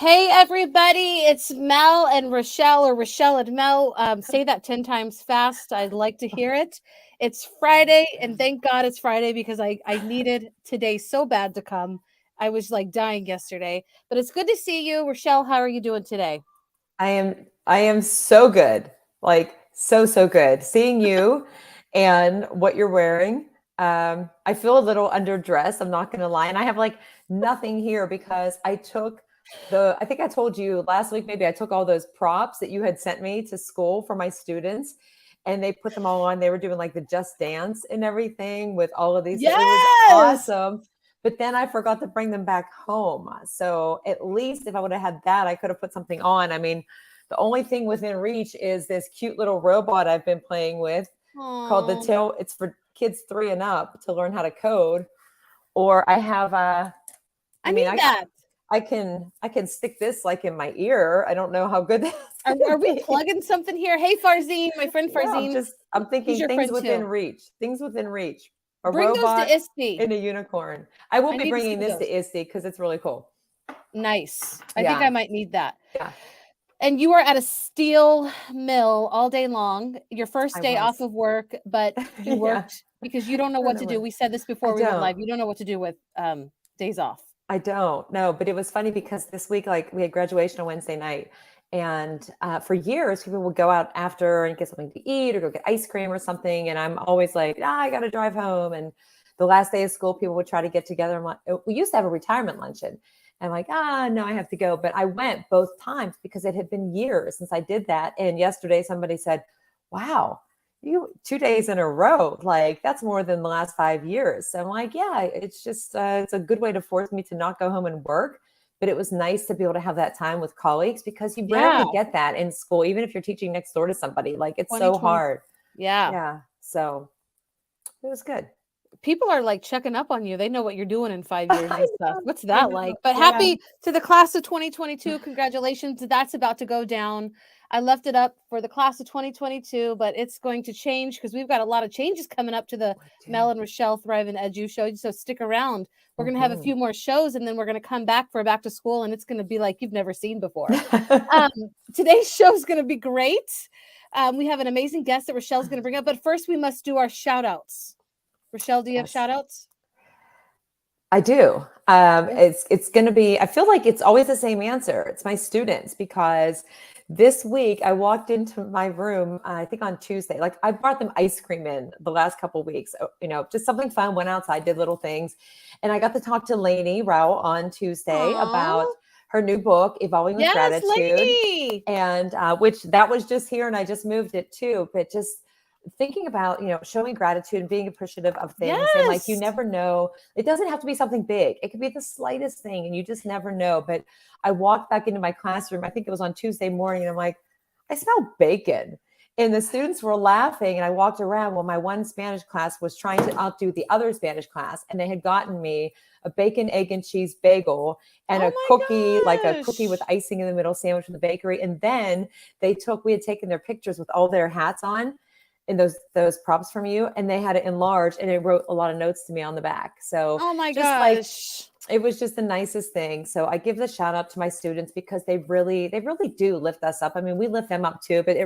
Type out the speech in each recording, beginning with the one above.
Hey everybody, it's Mel and Rachelle, or Rachelle and Mel. Say that 10 times fast. I'd like to hear it. It's Friday, and thank God it's Friday because I needed today so bad to come. I was like dying yesterday, but it's good to see you. Rachelle, how are you doing today? I am so good. Like so good. Seeing you and what you're wearing. I feel a little underdressed, I'm not gonna lie. And I have like nothing here because I think I told you last week, maybe I took all those props that you had sent me to school for my students and they put them all on. They were doing like the Just Dance and everything with all of these. It was Yes. awesome. But then I forgot to bring them back home. So at least if I would have had that, I could have put something on. I mean, the only thing within reach is this cute little robot I've been playing with called the Aww. Tail. It's for kids 3 and up to learn how to code. Or I have I need that. I can stick this like in my ear. I don't know how good that's Are gonna we be. plugging something here? Hey Farzine, my friend No, Farzine. I'm He's thinking your things friend within too. reach. Things within reach. A Bring those to robot ISTE. and a unicorn. I will I be need to see bringing this those. to ISTE because it's really cool. Nice. I think I Yeah. might need that. Yeah. And you are at a steel mill all day long. Your first I day off was. of work, but you Yeah. worked because you don't know I what don't to know do. what. We said this I before we went don't. live. You don't know what to do with days off. I don't know, but it was funny because this week, like we had graduation on Wednesday night, and for years, people would go out after and get something to eat or go get ice cream or something, and I'm always like, I got to drive home. And the last day of school, people would try to get together. I'm like, we used to have a retirement luncheon, and I'm like, no, I have to go. But I went both times because it had been years since I did that. And yesterday, somebody said, "Wow, you 2 days in a row, like that's more than the last 5 years." So I'm like, yeah, it's just it's a good way to force me to not go home and work. But it was nice to be able to have that time with colleagues because you Yeah. rarely get that in school, even if you're teaching next door to somebody. Like it's so 2020. hard. Yeah. Yeah. So it was good. People are like checking up on you. They know what you're doing in 5 years and stuff. What's I that know. like? But Yeah. happy to the class of 2022. Congratulations. That's about to go down. I left it up for the class of 2022, but it's going to change because we've got a lot of changes coming up to the We Mel do. and Rachelle Thrive and Edu show. So stick around. We're going to have a Mhm. few more shows and then we're going to come back for back to school and it's going to be like you've never seen before. Um, Today's show is going to be great. We have an amazing guest that Rachelle's going to bring up, but first we must do our shout outs. Rachelle, do you have Yes. shout outs? I do. It's going to be. I feel like it's always the same answer. It's my students because this week I walked into my room. I think on Tuesday. Like I brought them ice cream in the last couple of weeks. Just something fun. Went outside, did little things, and I got to talk to Lainey Rao on Tuesday about Aww. her new book, Evolving with Yes, Gratitude, lady. and which that was just here, and I just moved it too. But just thinking about showing gratitude and being appreciative of things, and like you Yes. never know, it doesn't have to be something big, it could be the slightest thing and you just never know. But I walked back into my classroom, I think it was on Tuesday morning, and I'm like, I smell bacon, and the students were laughing, and I walked around. Well, my one Spanish class was trying to outdo the other Spanish class, and they had gotten me a bacon, egg, and cheese bagel and Oh a cookie, my like a cookie with gosh. icing in the middle, sandwich from the bakery. And then we had taken their pictures with all their hats on and those props from you, and they had it enlarged and it wrote a lot of notes to me on the back. So Oh my just like gosh. it was just the nicest thing. So I give the shout out to my students because they really do lift us up. I mean, we lift them up too, but they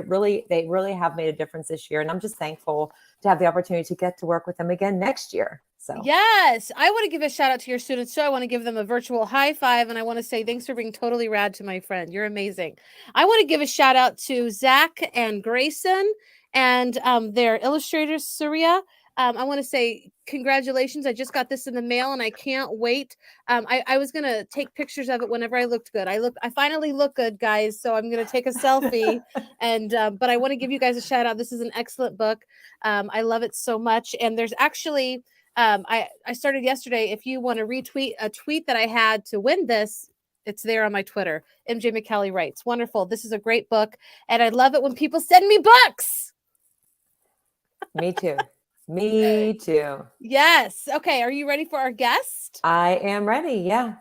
really have made a difference this year, and I'm just thankful to have the opportunity to get to work with them again next year. So Yes, I want to give a shout out to your students too. I want to give them a virtual high five and I want to say thanks for being totally rad to my friend. You're amazing. I want to give a shout out to Zach and Grayson and their illustrators, Surya. I want to say congratulations. I just got this in the mail and I can't wait. I was gonna take pictures of it whenever I looked good. I finally look good, guys. So I'm gonna take a selfie. And but I want to give you guys a shout out. This is an excellent book. I love it so much. And there's actually I started yesterday. If you want to retweet a tweet that I had to win this, it's there on my Twitter. MJ McKelly writes, "Wonderful. This is a great book, and I love it when people send me books." me too. Me too. Yes. Okay. Are you ready for our guest? I am ready. Yeah.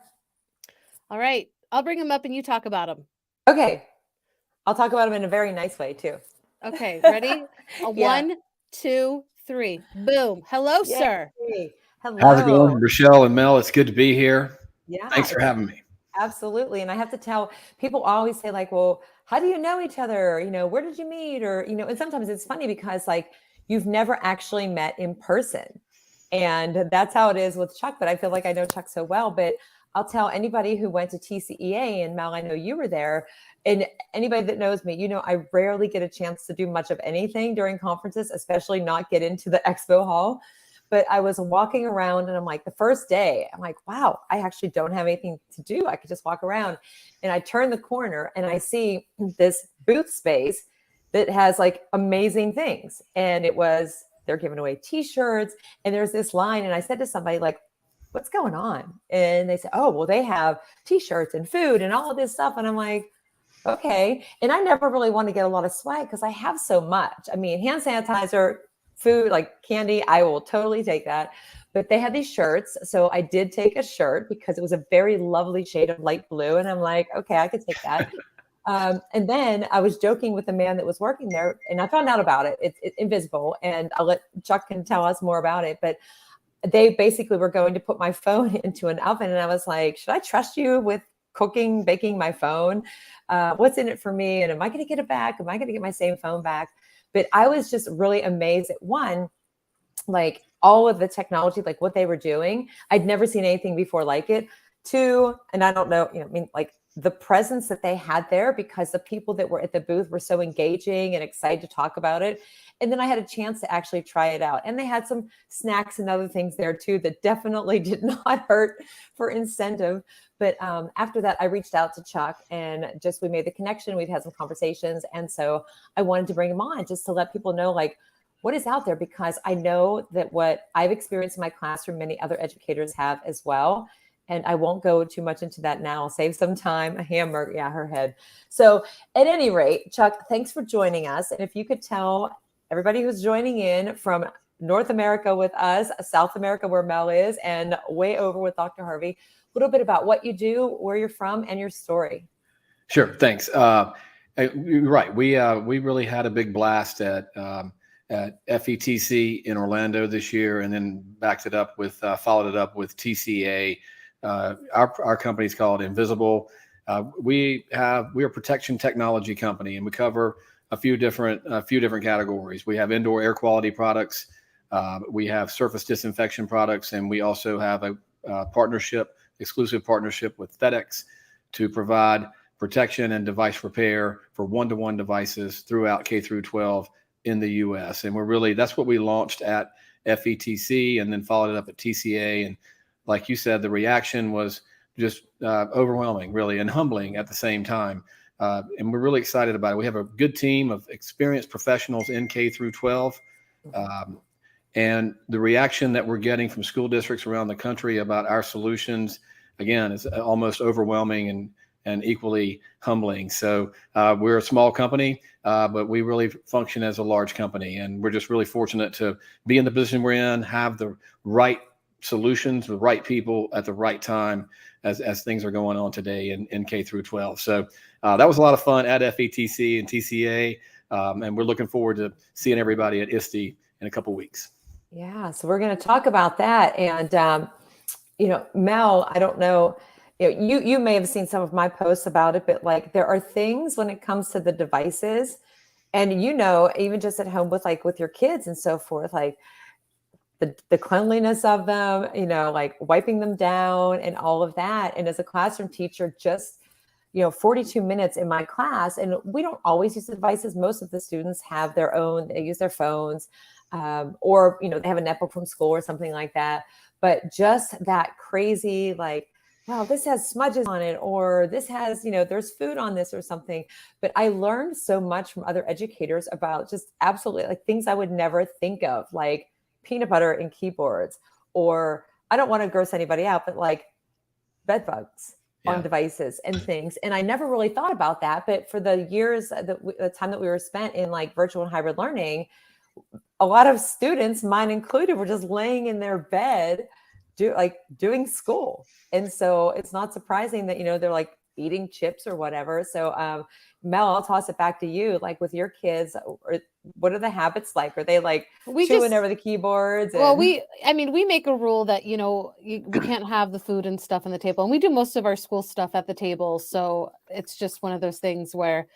All right. I'll bring him up and you talk about him. Okay. I'll talk about them in a very nice way too. Okay. Ready? A Yeah. 1, 2, 3. Boom. Hello, Yay. sir. How's it going, Hello. Rachelle and Mel? It's good to be here. Yeah. Thanks for having me. Absolutely. And I have to tell people always say like, well, how do you know each other? Where did you meet? Or, and sometimes it's funny because like you've never actually met in person. And that's how it is with Chuck. But I feel like I know Chuck so well. But I'll tell anybody who went to TCEA, and Mel, I know you were there. And anybody that knows me, I rarely get a chance to do much of anything during conferences, especially not get into the expo hall. But I was walking around and I'm like, the first day, I'm like, wow, I actually don't have anything to do. I could just walk around. And I turn the corner and I see this booth space that has like amazing things. And they're giving away t-shirts and there's this line. And I said to somebody like, what's going on? And they said, oh, well, they have t-shirts and food and all of this stuff. And I'm like, okay. And I never really want to get a lot of swag because I have so much. I mean, hand sanitizer, food, like candy, I will totally take that. But they had these shirts. So I did take a shirt because it was a very lovely shade of light blue. And I'm like, okay, I could take that. And then I was joking with the man that was working there and I found out about it. It's invisible. And I'll let Chuck can tell us more about it. But they basically were going to put my phone into an oven. And I was like, should I trust you with cooking, baking my phone? What's in it for me? And am I going to get it back? Am I going to get my same phone back? But I was just really amazed at one, like all of the technology, like what they were doing. I'd never seen anything before like it. Two, and I don't know, like the presence that they had there because the people that were at the booth were so engaging and excited to talk about it. And then I had a chance to actually try it out. And they had some snacks and other things there too that definitely did not hurt for incentive. But after that, I reached out to Chuck and we made the connection. We've had some conversations. And so I wanted to bring him on just to let people know like what is out there, because I know that what I've experienced in my classroom, many other educators have as well. And I won't go too much into that now. I'll save some time. A hammer, yeah, her head. So at any rate, Chuck, thanks for joining us. And if you could tell everybody who's joining in from North America with us, South America where Mel is, and way over with Dr. Harvey, a little bit about what you do, where you're from, and your story. Sure, thanks. You're right. We really had a big blast at FETC in Orlando this year, and then followed it up with TCA. Our company is called Invisible. We are a protection technology company, and we cover a few different categories. We have indoor air quality products. We have surface disinfection products, and we also have a exclusive partnership with FedEx to provide protection and device repair for one-to-one devices throughout K through 12 in the U.S. And that's what we launched at FETC and then followed it up at TCA. And like you said, the reaction was just overwhelming, really, and humbling at the same time. And we're really excited about it. We have a good team of experienced professionals in K through 12. And the reaction that we're getting from school districts around the country about our solutions, again, is almost overwhelming and equally humbling. So we're a small company, but we really function as a large company. And we're just really fortunate to be in the position we're in, have the right solutions, the right people at the right time as things are going on today in K through 12. So that was a lot of fun at FETC and TCA. And we're looking forward to seeing everybody at ISTE in a couple of weeks. Yeah, so we're going to talk about that. And, Mel, I don't know, you may have seen some of my posts about it, but like there are things when it comes to the devices and, even just at home with your kids and so forth, like the cleanliness of them, like wiping them down and all of that. And as a classroom teacher, just 42 minutes in my class, and we don't always use the devices. Most of the students have their own, they use their phones, or, they have a netbook from school or something like that. But just that crazy, like, wow, this has smudges on it, or this has, there's food on this or something. But I learned so much from other educators about just absolutely like things I would never think of, like peanut butter in keyboards, or I don't want to gross anybody out, but like bed bugs on devices and things. And I never really thought about that. But for the years, the time that we were spent in like virtual and hybrid learning, a lot of students, mine included, were just laying in their bed doing school. And so it's not surprising that, they're like eating chips or whatever. So, Mel, I'll toss it back to you. Like with your kids, what are the habits like? Are they like chewing over the keyboards? Well, we make a rule that, we can't have the food and stuff on the table. And we do most of our school stuff at the table. So it's just one of those things where,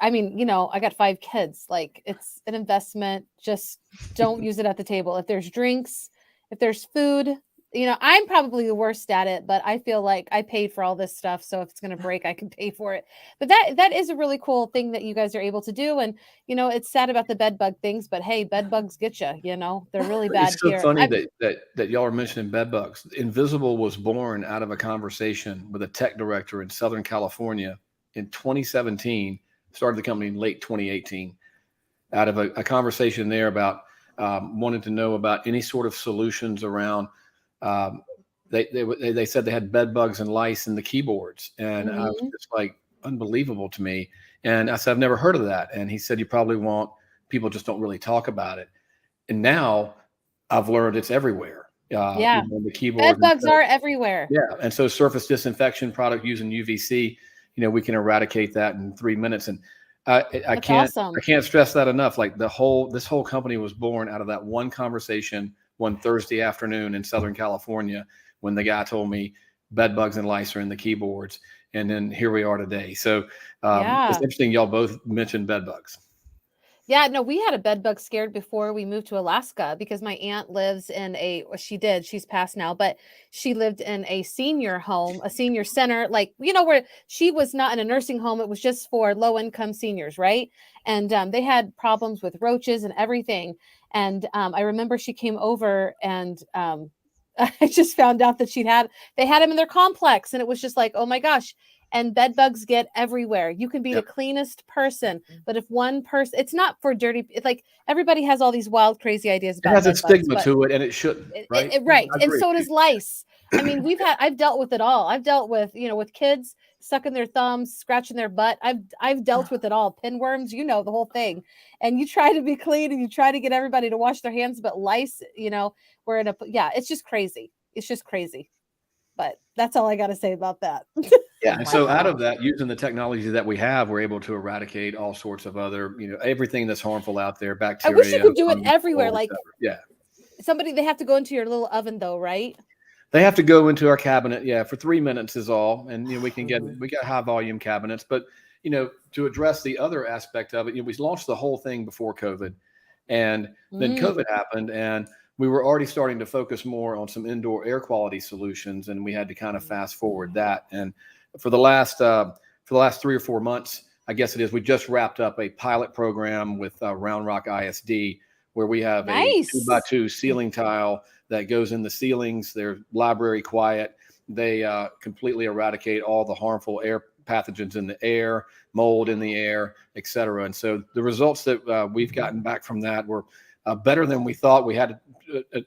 I got 5 kids. Like, it's an investment. Just don't use it at the table. If there's drinks, if there's food, I'm probably the worst at it, but I feel like I paid for all this stuff. So if it's going to break, I can pay for it. But that is a really cool thing that you guys are able to do. And, it's sad about the bed bug things, but hey, bed bugs get you, they're really bad It's so here. funny that y'all are mentioning bed bugs. Invisible was born out of a conversation with a tech director in Southern California in 2017, started the company in late 2018, out of a conversation there about wanting to know about any sort of solutions around. They said they had bed bugs and lice in the keyboards, and I was just like, unbelievable to me. And I said, I've never heard of that. And he said, you probably won't. People just don't really talk about it. And now I've learned it's everywhere. The keyboard. Bed bugs are everywhere. Yeah, and so surface disinfection product using UVC, we can eradicate that in 3 minutes. And I can't stress that enough. Like this whole company was born out of that one conversation one Thursday afternoon in Southern California when the guy told me bed bugs and lice are in the keyboards. And then here we are today. So it's interesting. Y'all both mentioned bed bugs. Yeah, no, we had a bed bug scared before we moved to Alaska because my aunt lives in she's passed now, but she lived in a senior home, a senior center, like, where she was not in a nursing home. It was just for low income seniors. Right. And they had problems with roaches and everything. And I remember she came over and I just found out that they had them in their complex, and it was just like, oh my gosh. And bed bugs get everywhere. You can be the cleanest person, but if one person, it's not for dirty. It's like everybody has all these wild, crazy ideas about. It has a stigma to it, and it shouldn't. Right. Right. And so does lice. I mean, I've dealt with it all. I've dealt with, with kids sucking their thumbs, scratching their butt. I've dealt with it all. Pinworms, the whole thing. And you try to be clean and you try to get everybody to wash their hands, but lice, it's just crazy. It's just crazy. But that's all I got to say about that. Yeah. And so out of that, using the technology that we have, we're able to eradicate all sorts of other, everything that's harmful out there, bacteria. I wish you could do it everywhere. Like, they have to go into your little oven though, right? They have to go into our cabinet. Yeah. For 3 minutes is all. And, we got high volume cabinets, but, to address the other aspect of it, we launched the whole thing before COVID, and then COVID happened, and we were already starting to focus more on some indoor air quality solutions, and we had to kind of fast forward that. And for the last 3 or 4 months, I guess it is, we just wrapped up a pilot program with Round Rock ISD, where we have a 2x2 ceiling tile that goes in the ceilings. They're library quiet. They completely eradicate all the harmful air pathogens in the air, mold in the air, et cetera. And so the results that we've gotten back from that were better than we thought. We had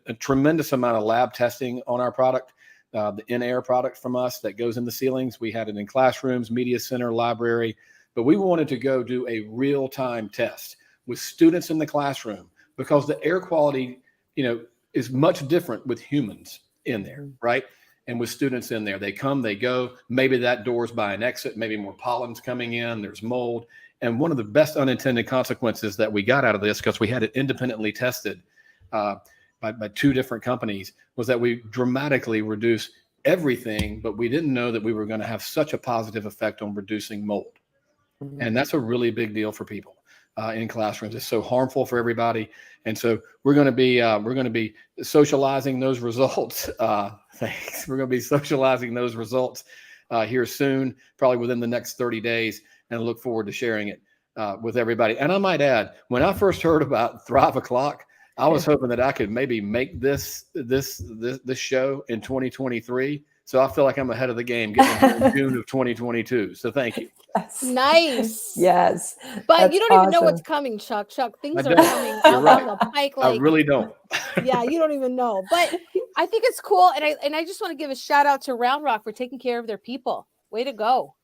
a tremendous amount of lab testing on our product, the in-air product from us that goes in the ceilings. We had it in classrooms, media center, library, but we wanted to go do a real-time test with students in the classroom, because the air quality, is much different with humans in there, right? And with students in there, they come, they go, maybe that door's by an exit, maybe more pollen's coming in, there's mold. And one of the best unintended consequences that we got out of this, because we had it independently tested by 2 different companies, was that we dramatically reduced everything, but we didn't know that we were going to have such a positive effect on reducing mold. And that's a really big deal for people in classrooms. It's so harmful for everybody. And so we're going to be socializing those results. Thanks. We're going to be socializing those results here soon, probably within the next 30 days. And I look forward to sharing it with everybody. And I might add, when I first heard about Thrive O'Clock, I was hoping that I could maybe make this show in 2023. So I feel like I'm ahead of the game, getting in June of 2022. So thank you. Yes. Nice. Yes. But you don't even know what's coming, Chuck. Things are coming out on the pike. Like, I really don't. Yeah, you don't even know. But I think it's cool. And I just want to give a shout out to Round Rock for taking care of their people. Way to go.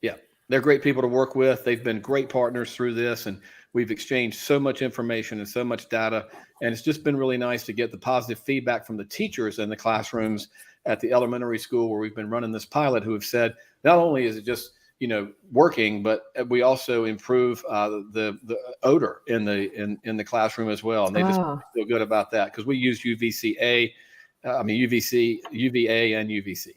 Yeah. They're great people to work with. They've been great partners through this, and we've exchanged so much information and so much data. And it's just been really nice to get the positive feedback from the teachers in the classrooms at the elementary school where we've been running this pilot, who have said, not only is it just, working, but we also improve the odor in the classroom as well. And they just feel good about that because we use UVA, and UVC.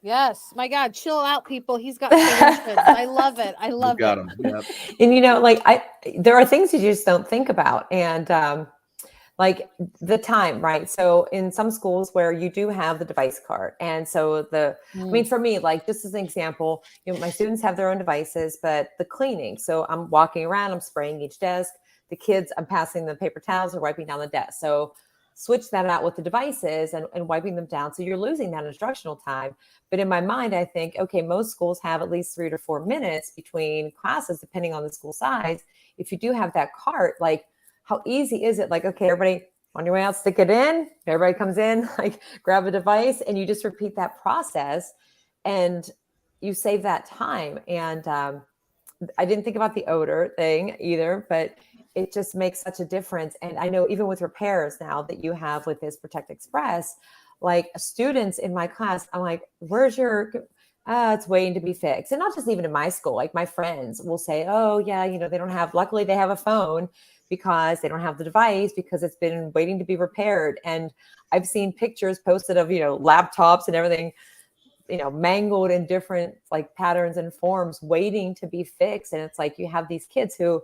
Yes, my God, chill out, people. He's got solutions. I love it. I love Got it. them. Yep. And there are things you just don't think about, and like the time, right? So in some schools where you do have the device cart, and so for me, like just as an example, my students have their own devices, but the cleaning. So I'm walking around, I'm spraying each desk. The kids, I'm passing the paper towels or wiping down the desk. So switch that out with the devices and wiping them down. So you're losing that instructional time. But in my mind, I think, okay, most schools have at least 3 to 4 minutes between classes, depending on the school size. If you do have that cart, like how easy is it? Like, okay, everybody on your way out, stick it in. Everybody comes in, like grab a device, and you just repeat that process and you save that time. And I didn't think about the odor thing either, but it just makes such a difference. And I know even with repairs now that you have with this Protect Express, like students in my class, I'm like, where's your, it's waiting to be fixed. And not just even in my school, like my friends will say, oh yeah, they don't have, luckily they have a phone because they don't have the device because it's been waiting to be repaired. And I've seen pictures posted of, laptops and everything, mangled in different like patterns and forms waiting to be fixed. And it's like, you have these kids who,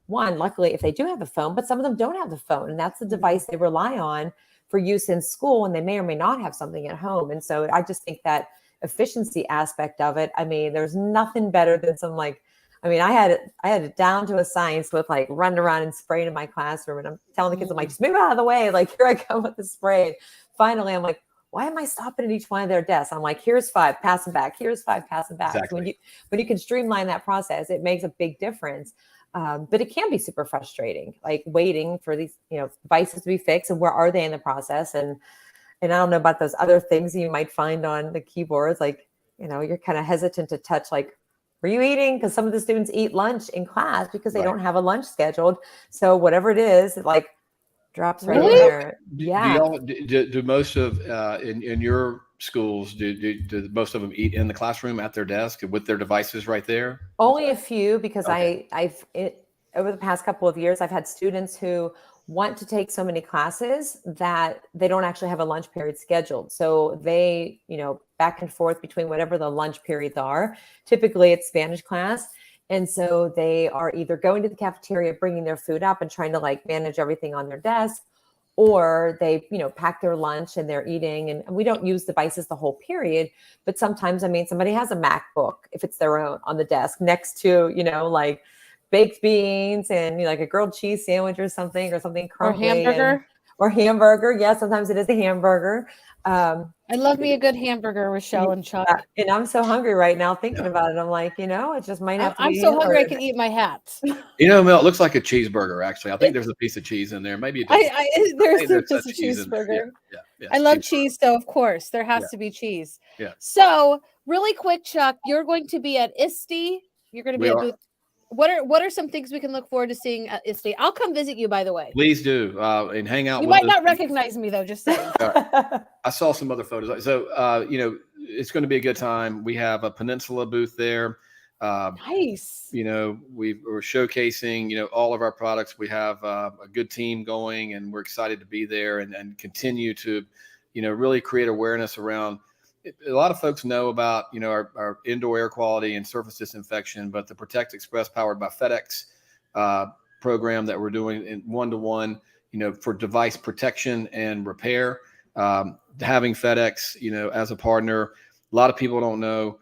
one, luckily if they do have a phone, but some of them don't have the phone, and that's the device they rely on for use in school, and they may or may not have something at home. And so I just think that efficiency aspect of it, there's nothing better than I had it down to a science with like running around and spraying in my classroom. And I'm telling the kids, I'm like, just move out of the way. Like, here I come with the spray. Finally, I'm like, why am I stopping at each one of their desks? I'm like, here's 5, pass them back. Here's 5, pass them back. Exactly. So when you can streamline that process, it makes a big difference. But it can be super frustrating, like waiting for these, devices to be fixed, and where are they in the process? And I don't know about those other things you might find on the keyboards, like, you're kind of hesitant to touch, like, were you eating? Because some of the students eat lunch in class because they don't have a lunch scheduled. So whatever it is, it like drops right in there. Yeah. Do most of in your schools, do most of them eat in the classroom at their desk with their devices right there? Only a few, because over the past couple of years, I've had students who want to take so many classes that they don't actually have a lunch period scheduled. So they, back and forth between whatever the lunch periods are. Typically it's Spanish class. And so they are either going to the cafeteria, bringing their food up and trying to like manage everything on their desk, or they, pack their lunch and they're eating. And we don't use devices the whole period, but sometimes, somebody has a MacBook, if it's their own, on the desk next to, like baked beans and like a grilled cheese sandwich or something crumbly. Or hamburger. Yeah, sometimes it is a hamburger. I love me a good hamburger, Rachelle and Chuck. And I'm so hungry right now thinking about it. I'm like, it just might have to be. I'm so hungry I can eat my hat. Mel, it looks like a cheeseburger, actually. I think there's a piece of cheese in there. Maybe there's just a cheeseburger. Yeah. I love cheese, so of course there has to be cheese. Yeah. So really quick, Chuck, you're going to be at ISTE. You're going to be at booth. What are some things we can look forward to seeing at ISTE? I'll come visit you, by the way. Please do, and hang out. You might not recognize me though, just saying. I saw some other photos. So, it's going to be a good time. We have a Peninsula booth there. Nice. We're showcasing, all of our products. We have a good team going, and we're excited to be there and continue to, really create awareness around. A lot of folks know about, our indoor air quality and surface disinfection, but the Protect Express powered by FedEx program that we're doing in 1-to-1, for device protection and repair, having FedEx, as a partner. A lot of people don't know,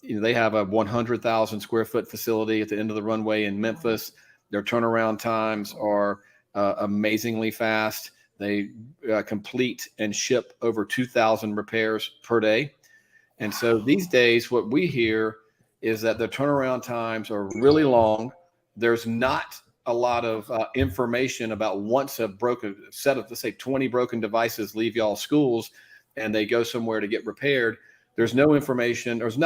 they have a 100,000 square foot facility at the end of the runway in Memphis. Their turnaround times are amazingly fast. They complete and ship over 2,000 repairs per day. And so these days, what we hear is that the turnaround times are really long. There's not a lot of information about once a broken set of, let's say 20 broken devices leave y'all schools and they go somewhere to get repaired. There's no information, there's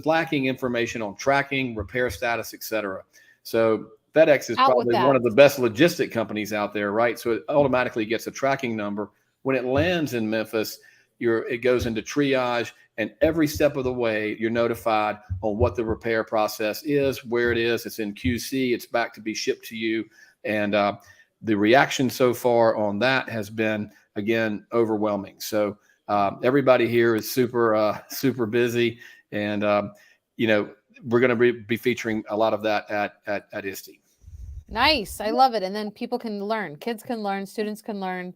lacking information on tracking, repair status, et cetera. So FedEx is Out with probably one that. of the best logistic companies out there, right? So it automatically gets a tracking number. When it lands in Memphis, it goes into triage, and every step of the way, you're notified on what the repair process is, where it is. It's in QC. It's back to be shipped to you. And the reaction so far on that has been, again, overwhelming. So everybody here is super busy, and we're going to be featuring a lot of that at ISTE. Nice. I love it. And then people can learn. Kids can learn. Students can learn.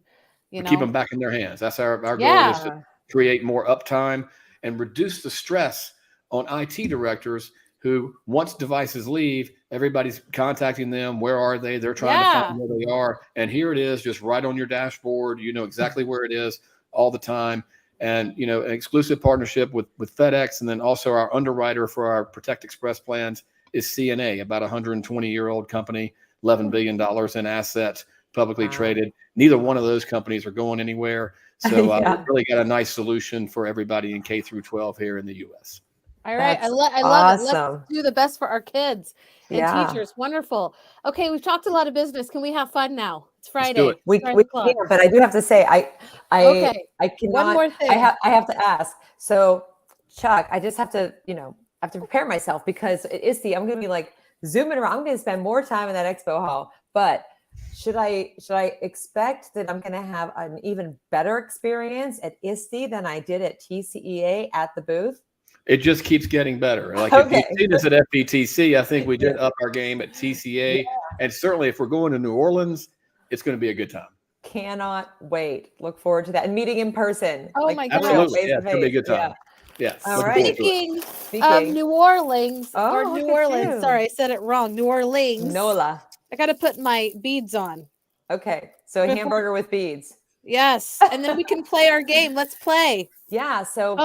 Keep them back in their hands. That's our goal, is to create more uptime and reduce the stress on IT directors who, once devices leave, everybody's contacting them. Where are they? They're trying to find where they are. And here it is, just right on your dashboard. You know exactly where it is all the time. And, an exclusive partnership with FedEx. And then also our underwriter for our Protect Express plans is CNA, about a 120-year-old company, $11 billion in assets, publicly traded. Neither one of those companies are going anywhere. So we've really got a nice solution for everybody in K through 12 here in the U.S. All right. That's I love it. Let's do the best for our kids and teachers. Wonderful. Okay. We've talked a lot of business. Can we have fun now? It's Friday. Let's do it. We can, but I do have to say, I cannot, one more thing. I have to ask. So Chuck, I just have to, prepare myself, because at ISTE, I'm going to be like zooming around. I'm going to spend more time in that expo hall, but should I expect that I'm going to have an even better experience at ISTE than I did at TCEA at the booth? It just keeps getting better. Like if you've seen us at FPTC, I think we did up our game at TCA. And certainly if we're going to New Orleans, it's going to be a good time. Cannot wait. Look forward to that. And meeting in person. Oh my goodness. Absolutely. Yeah, it's going to be a good time. Yeah. All right. Speaking of New Orleans, New Orleans. Too. Sorry, I said it wrong. New Orleans. NOLA. I got to put my beads on. Okay. So a hamburger with beads. Yes. And then we can play our game. Let's play. Yeah. So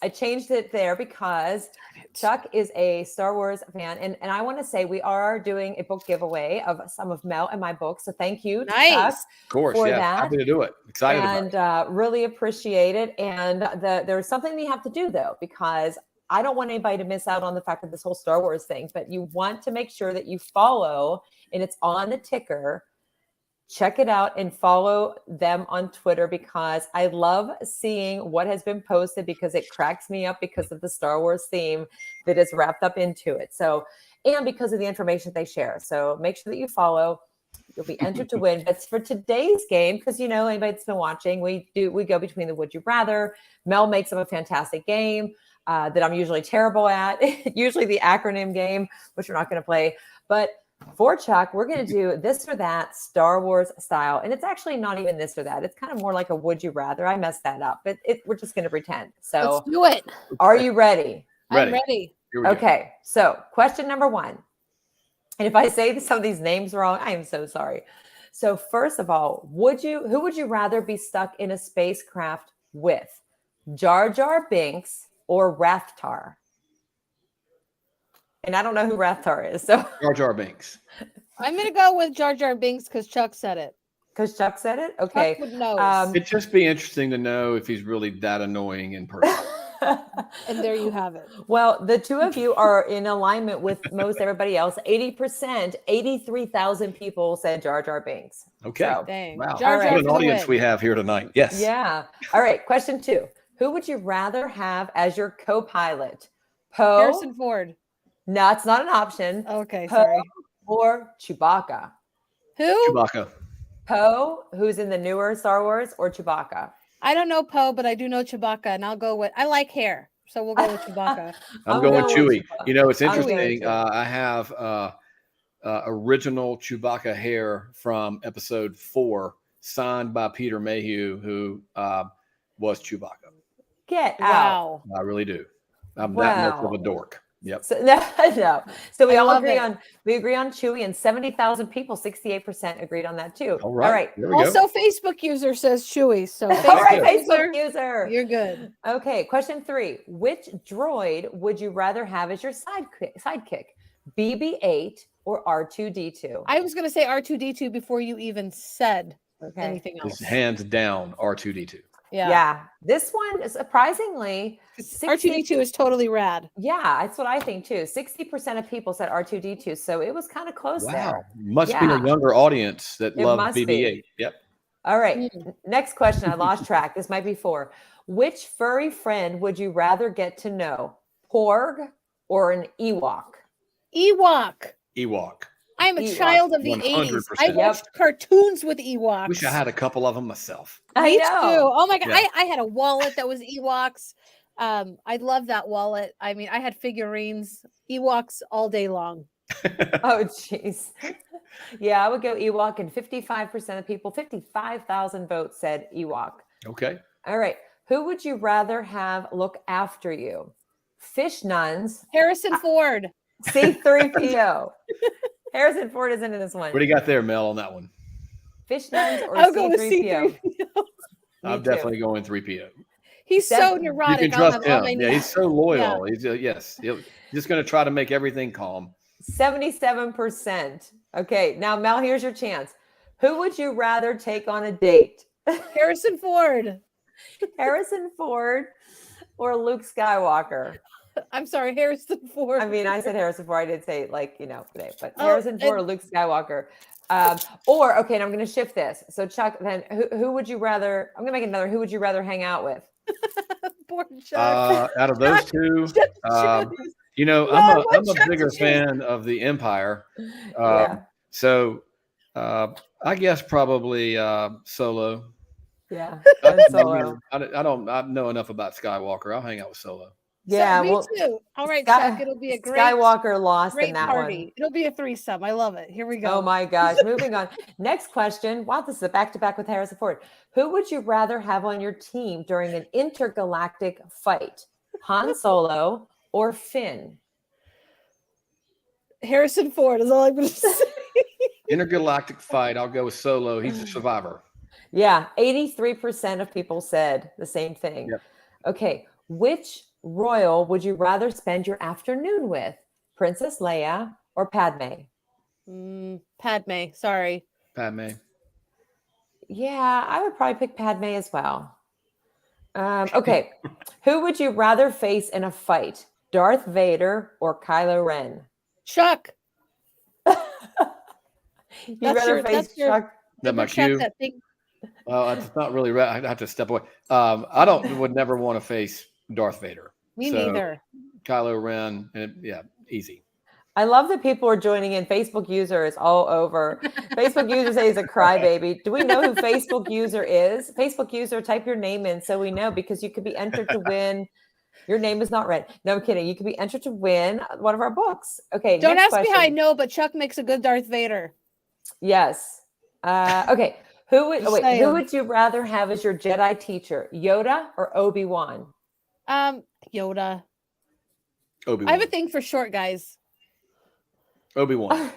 I changed it there because Chuck is a Star Wars fan. And I want to say we are doing a book giveaway of some of Mel and my books. So thank you, Chuck, of course, for that. Happy to do it. Excited about it. Really appreciate it. And there's something we have to do, though, because I don't want anybody to miss out on the fact of this whole Star Wars thing. But you want to make sure that you follow, and it's on the ticker. Check it out and follow them on Twitter, because I love seeing what has been posted, because it cracks me up because of the Star Wars theme that is wrapped up into it. So, and because of the information they share. So make sure that you follow. You'll be entered to win. But for today's game, because anybody that's been watching, we go between the Would You Rather. Mel makes up a fantastic game that I'm usually terrible at. Usually the acronym game, which we're not going to play. But for Chuck, we're going to do this or that Star Wars style. And it's actually not even this or that. It's kind of more like a Would You Rather. I messed that up, but we're just going to pretend. So let's do it. Are you ready? I'm ready. Okay. So question number 1. And if I say some of these names wrong, I am so sorry. So first of all, who would you rather be stuck in a spacecraft with? Jar Jar Binks or Rathtar? And I don't know who Rathtar is. So Jar Jar Binks. I'm going to go with Jar Jar Binks because Chuck said it. Because Chuck said it? Okay. Chuck would know. It'd just be interesting to know if he's really that annoying in person. And there you have it. Well, the two of you are in alignment with most everybody else. 80%, 83,000 people said Jar Jar Binks. Okay. So, dang. Wow. Jar Jar what an audience we have here tonight. Yes. Yeah. All right. Question 2. Who would you rather have as your co-pilot? Poe? Harrison Ford. No, it's not an option. Okay, Poe sorry. or Chewbacca? Who? Chewbacca. Poe, who's in the newer Star Wars, or Chewbacca? I don't know Poe, but I do know Chewbacca, and I'll go with, I like hair, so we'll go with Chewbacca. I'm going with Chewie. It's I'm interesting. going I have original Chewbacca hair from episode 4, signed by Peter Mayhew, who was Chewbacca. Get out. Wow. I really do. I'm that much of a dork. Yep. So, no. So we all agree on Chewie, and 70,000 people, 68% agreed on that too. All right. Also, Facebook user says Chewie. So all right, Facebook user. You're good. Okay. Question 3. Which droid would you rather have as your sidekick? BB-8 or R2-D2? I was going to say R2-D2 before you even said anything else. Hands down R2-D2. Yeah. This one, surprisingly, R2D2 is totally rad. Yeah, that's what I think too. 60% of people said R2D2, so it was kind of close there. Must be a younger audience that loves must BB-8. be. Yep. All right. Next question. I lost track. This might be 4. Which furry friend would you rather get to know? Porg or an Ewok? Ewok. I am a child of the 80s. I watched cartoons with Ewoks. Wish I had a couple of them myself. Me too. Oh my God. Yeah. I had a wallet that was Ewoks. I love that wallet. I mean, I had figurines, Ewoks all day long. Oh, jeez. Yeah, I would go Ewok, and 55% of people, 55,000 votes said Ewok. Okay. All right. Who would you rather have look after you? Fish nuns. Harrison Ford. C3PO. Harrison Ford isn't in this one. What do you got there, Mel, on that one? Fish nuns or I'll C3PO? Go with C3PO. I'm definitely going 3PO. He's so neurotic. You can trust him. Yeah, he's so loyal. Yeah. He's just going to try to make everything calm. 77%. Okay, now Mel, here's your chance. Who would you rather take on a date? Harrison Ford. Harrison Ford or Luke Skywalker? I'm sorry, Harrison Ford. I mean, I said Harrison Ford. I did say today, but Harrison Ford or Luke Skywalker. Or, okay, and I'm going to shift this. So Chuck, then who would you rather, I'm going to make another, who would you rather hang out with? Poor Chuck. Out of those two, you know, I'm a bigger fan of the Empire. So I guess probably Solo. Yeah, Solo. I don't know enough about Skywalker. I'll hang out with Solo. Yeah, me too. All right, Chuck, it'll be a great Skywalker lost great in that party. one. It'll be a threesome. I love it. Here we go. Oh my gosh. Moving on. Next question. Wow, this is a back-to-back with Harrison Ford. Who would you rather have on your team during an intergalactic fight? Han Solo or Finn? Harrison Ford is all I'm going to say. Intergalactic fight. I'll go with Solo. He's a survivor. Yeah, 83% of people said the same thing. Yep. Okay, which royal would you rather spend your afternoon with? Princess Leia or Padme? Padme, sorry. Padme. Yeah, I would probably pick Padme as well. Okay, who would you rather face in a fight? Darth Vader or Kylo Ren? Chuck. You'd rather face Chuck? That my cue? Well, it's not really right. I have to step away. Would never want to face Darth Vader. Me neither. Kylo Ren, easy. I love that people are joining in. Facebook user is all over. Facebook user says he's a crybaby. Do we know who Facebook user is? Facebook user, type your name in so we know, because you could be entered to win. Your name is not read. No, I'm kidding. You could be entered to win one of our books. Okay. Don't ask me how I know, but Chuck makes a good Darth Vader. Yes. Okay. Who would you rather have as your Jedi teacher, Yoda or Obi-Wan? Yoda. Obi-Wan. I have a thing for short guys. Obi-Wan.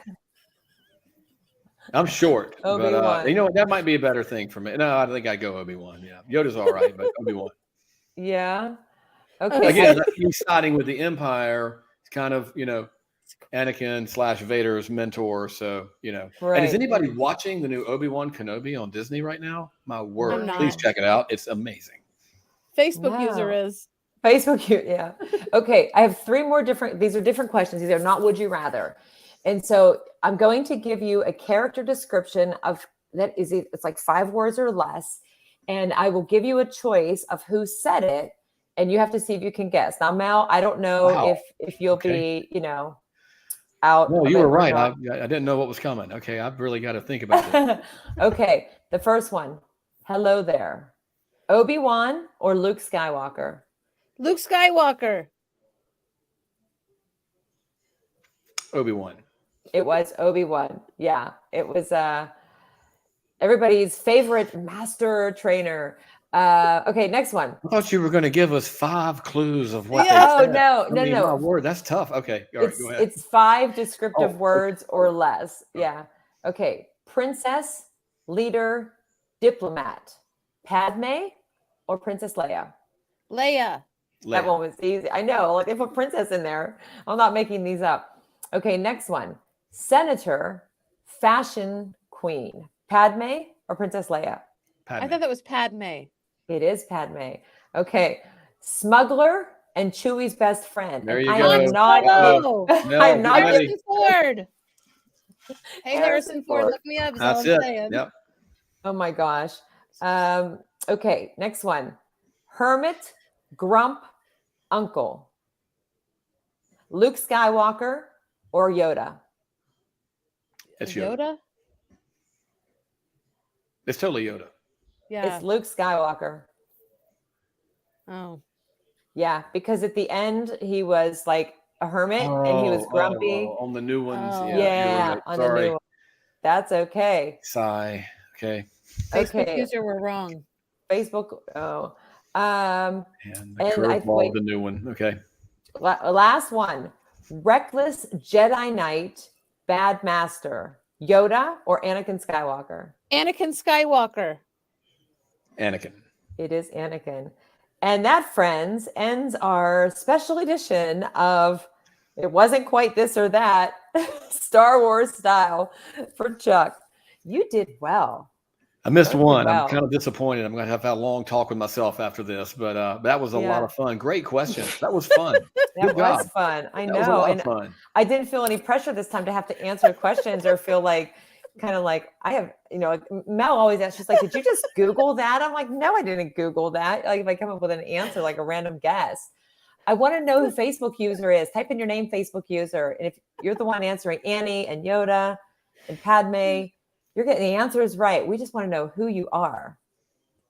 I'm short, Obi-Wan. but you know what? That might be a better thing for me. No, I think I go Obi-Wan. Yeah, Yoda's all right, but Obi-Wan. Yeah. Okay. Again, he's siding with the Empire. It's kind of, Anakin / Vader's mentor. So, Right. And is anybody watching the new Obi-Wan Kenobi on Disney right now? My word. I'm Please check it out. It's amazing. Facebook user is. Facebook, yeah. Okay. I have 3 more these are different questions. These are not would you rather. And so I'm going to give you a character description it's like 5 words or less. And I will give you a choice of who said it. And you have to see if you can guess. Now, Mel, I don't know if you'll be, out. No, you were right. I didn't know what was coming. Okay. I've really got to think about it. Okay. The first one. Hello there. Obi-Wan or Luke Skywalker? Luke Skywalker. Obi-Wan. It was Obi-Wan. Yeah. It was everybody's favorite master trainer. Okay, next one. I thought you were going to give us 5 clues of what. No. My word, that's tough. Okay, all right, go ahead. It's 5 descriptive words or less. Yeah. Okay. Princess, leader, diplomat. Padme or Princess Leia? Leia. That one was easy. I know. Like, they put princess in there. I'm not making these up. Okay, next one. Senator, fashion queen. Padme or Princess Leia? Padme. I thought that was Padme. It is Padme. Okay. Smuggler and Chewie's best friend. There And you I go. am not. Hello. Mel, I'm get not ready. Harrison Ford. Hey, Harrison Harrison Ford, Ford. look me up. Is all That's I'm it. saying. Yep. Oh my gosh. Okay, next one. Hermit, Grump, Uncle. Luke Skywalker or Yoda? It's Yoda. It's totally Yoda. Yeah. It's Luke Skywalker. Oh. Yeah, because at the end he was like a hermit and he was grumpy. On the new ones. Oh. Yeah, you're right. on Sorry. the new one. That's okay. Sigh. Okay. Facebook Okay. user were wrong. Facebook. Oh. And the And curveball of the new one. Okay. Last one. Reckless Jedi Knight, Bad Master. Yoda or Anakin Skywalker? Anakin Skywalker. Anakin. It is Anakin. And that, friends, ends our special edition of It Wasn't Quite This or That, Star Wars style for Chuck. You did well. I missed one. Well. I'm kind of disappointed. I'm going to have a long talk with myself after this, but that was a lot of fun. Great question. That was fun. That was fun. I know. That was a lot of fun. I didn't feel any pressure this time to have to answer questions or feel like kind of like I have, Mel always asks, she's like, did you just Google that? I'm like, no, I didn't Google that. Like if I come up with an answer, like a random guess. I want to know who Facebook user is. Type in your name, Facebook user. And if you're the one answering Annie and Yoda and Padme, you're getting the answers right. We just want to know who you are.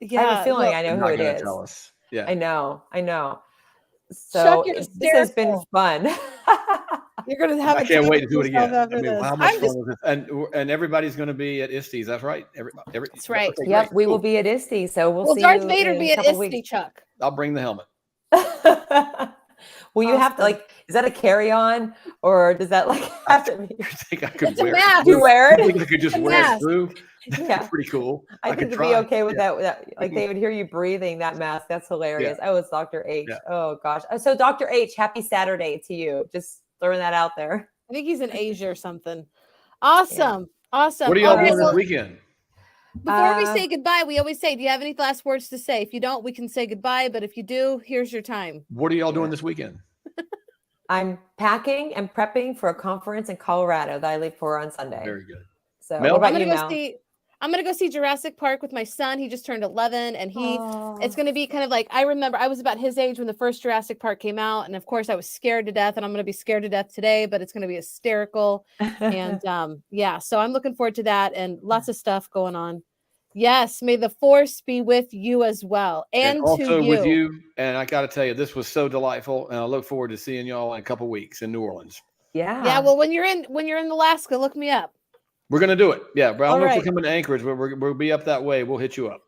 Yeah. I have a feeling I know who it is. Tell us. Yeah. I know. Chuck, So this has been fun. You're going to have I can't wait to do it again. After this. How much fun was it? And everybody's going to be at ISTE's. That's right. That's right. Okay, Yep, great. we Cool. will be at ISTE. So we'll see Darth you Vader in be a at couple ISTE, weeks. Chuck. I'll bring the helmet. Will you have to is that a carry-on or does that have to be? I think I could It's a wear mask. it. You wear it? I think I could just It's a wear it mask. through. Yeah. That's pretty cool. I think could to try. be okay with that. Like they would hear you breathing that mask. That's hilarious. Oh, it's Dr. H. Yeah. Oh gosh. So Dr. H, happy Saturday to you. Just throwing that out there. I think he's in Asia or something. Awesome. Yeah. Awesome. What are y'all All right, doing this well, weekend? before we say goodbye, we always say, do you have any last words to say? If you don't, we can say goodbye. But if you do, here's your time. What are y'all doing this weekend? I'm packing and prepping for a conference in Colorado that I leave for on Sunday. Very good. So Mel? what about you, Mel? I'm going to go see Jurassic Park with my son. He just turned 11 and it's going to be kind of like, I remember I was about his age when the first Jurassic Park came out. And of course I was scared to death and I'm going to be scared to death today, but it's going to be hysterical. And so I'm looking forward to that and lots of stuff going on. Yes. May the force be with you as well. And also to you. with you. And I got to tell you, this was so delightful. And I look forward to seeing y'all in a couple of weeks in New Orleans. Yeah. Yeah. Well, when you're in Alaska, look me up. We're going to do it. Yeah. But I don't know if right. we're coming to Anchorage, but we'll be up that way. We'll hit you up.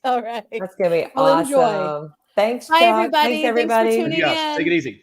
All right. That's going to be Well, awesome. enjoy. Thanks, Bye, Chuck. everybody. Thanks, everybody. Thanks for tuning in. Take it easy.